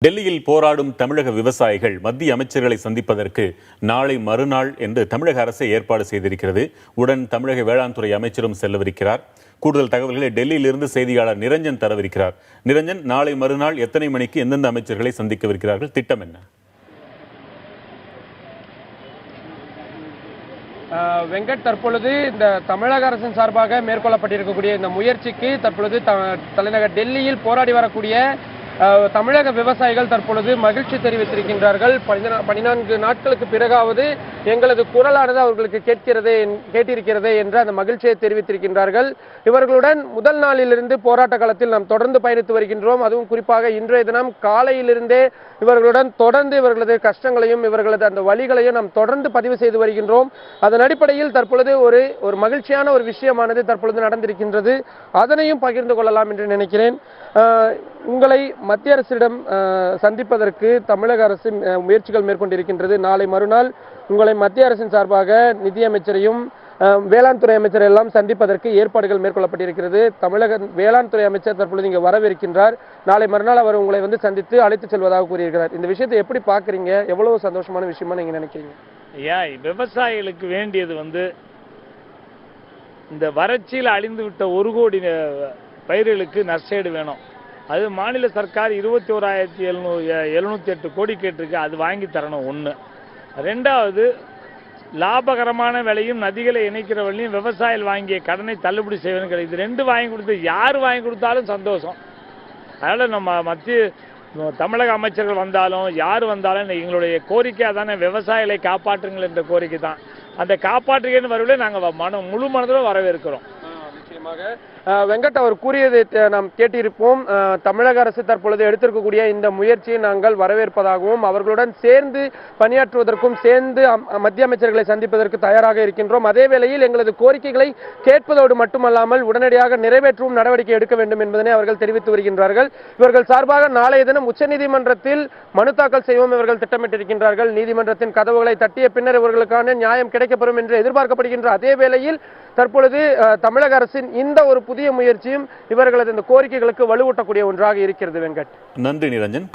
டெல்லியில் போராடும் தமிழக விவசாயிகள் மத்திய அமைச்சர்களை சந்திப்பதற்கு நாளை மறுநாள் என்று தமிழக அரசு ஏற்பாடு செய்திருக்கிறது. உடன் தமிழக வேளாண் துறை அமைச்சரும் செல்லவிருக்கிறார். கூடுதல் தகவல்களை டெல்லியிலிருந்து செய்தியாளர் நிரஞ்சன் தரவிருக்கிறார். நிரஞ்சன், நாளை மறுநாள் எத்தனை மணிக்கு எந்தெந்த அமைச்சர்களை சந்திக்கவிருக்கிறார்கள்? திட்டம் என்ன? வெங்கட், தற்பொழுது இந்த தமிழக அரசின் சார்பாக மேற்கொள்ளப்பட்டிருக்கக்கூடிய இந்த முயற்சிக்கு தற்பொழுது தலைநகர் டெல்லியில் போராடி வரக்கூடிய தமிழக விவசாயிகள் தற்பொழுது மகிழ்ச்சி தெரிவித்திருக்கின்றார்கள். 14 நாட்களுக்கு பிறகாவது எங்களது குரலானது அவர்களுக்கு கேட்டிருக்கிறதே என்ற அந்த மகிழ்ச்சியை தெரிவித்திருக்கின்றார்கள். இவர்களுடன் முதல் நாளிலிருந்து போராட்ட காலத்தில் நாம் தொடர்ந்து பயணித்து வருகின்றோம். அதுவும் குறிப்பாக இன்றைய தினம் காலையிலிருந்தே இவர்களுடன் தொடர்ந்து இவர்களது கஷ்டங்களையும் இவர்களது அந்த வழிகளையும் நாம் தொடர்ந்து பதிவு செய்து வருகின்றோம். அதன் அடிப்படையில் தற்பொழுது ஒரு மகிழ்ச்சியான ஒரு விஷயமானது தற்பொழுது நடந்திருக்கின்றது. அதனையும் பகிர்ந்து கொள்ளலாம் என்று நினைக்கிறேன். உங்களை மத்திய அரசிடம் சந்திப்பதற்கு தமிழக அரசு முயற்சிகள் மேற்கொண்டிருக்கின்றது. நாளை மறுநாள் உங்களை மத்திய அரசின் சார்பாக நிதியமைச்சரையும் வேளாண் துறை அமைச்சர் எல்லாம் சந்திப்பதற்கு ஏற்பாடுகள் மேற்கொள்ளப்பட்டிருக்கிறது. தமிழக வேளாண் துறை அமைச்சர் தற்பொழுது இங்கே வரவிருக்கின்றார். நாளை மறுநாள் அவர் உங்களை சந்தித்து அழைத்து செல்வதாக கூறியிருக்கிறார். இந்த விஷயத்தை எப்படி பார்க்குறீங்க? எவ்வளவு சந்தோஷமான விஷயமா நீங்க நினைக்கிறீங்க? விவசாயிகளுக்கு வேண்டியது இந்த வறட்சியில் அழிந்து விட்ட 1 கோடி பயிர்களுக்கு நஷ்டஈடு வேணும். அது மாநில சர்க்கார் 21,708 கோடி கேட்டிருக்கு. அது வாங்கி தரணும். 1. 2வது, லாபகரமான விலையும் நதிகளை இணைக்கிற வழியும் விவசாயிகள் வாங்கிய கடனை தள்ளுபடி செய்வதும் கிடையாது. இது 2 வாங்கி கொடுத்து யார் வாங்கி கொடுத்தாலும் சந்தோஷம். அதனால் நம்ம தமிழக அமைச்சர்கள் வந்தாலும் யார் வந்தாலும் எங்களுடைய கோரிக்கை அதானே, விவசாயிகளை காப்பாற்றுங்கள் என்ற கோரிக்கை தான். அந்த காப்பாற்றுகைன்னு வரவில்லை நாங்கள் முழு மனதோடு வரவேற்கிறோம். வெங்கட், அவர் கூறியதை நாம் கேட்டிருப்போம். தமிழக அரசு தற்பொழுது எடுத்திருக்கக்கூடிய இந்த முயற்சியை நாங்கள் வரவேற்பதாகவும் அவர்களுடன் சேர்ந்து பணியாற்றுவதற்கும் சேர்ந்து மத்திய அமைச்சர்களை சந்திப்பதற்கு தயாராக இருக்கின்றோம். அதே வேளையில் எங்களது கோரிக்கைகளை கேட்பதோடு மட்டுமல்லாமல் உடனடியாக நிறைவேற்றவும் நடவடிக்கை எடுக்க வேண்டும் என்பதனை அவர்கள் தெரிவித்து வருகின்றார்கள். இவர்கள் சார்பாக நாளைய தினம் உச்சநீதிமன்றத்தில் மனு தாக்கல் செய்யவும் இவர்கள் திட்டமிட்டிருக்கின்றார்கள். நீதிமன்றத்தின் கதவுகளை தட்டிய பின்னர் இவர்களுக்கான நியாயம் கிடைக்கப்பெறும் என்று எதிர்பார்க்கப்படுகின்ற அதே வேளையில் தற்பொழுது தமிழக அரசின் இந்த ஒரு புதிய முயற்சியும் இவர்களது இந்த கோரிக்கைகளுக்கு வலுவூட்டக்கூடிய ஒன்றாக இருக்கிறது. வெங்கட், நன்றி நிரஞ்சன்.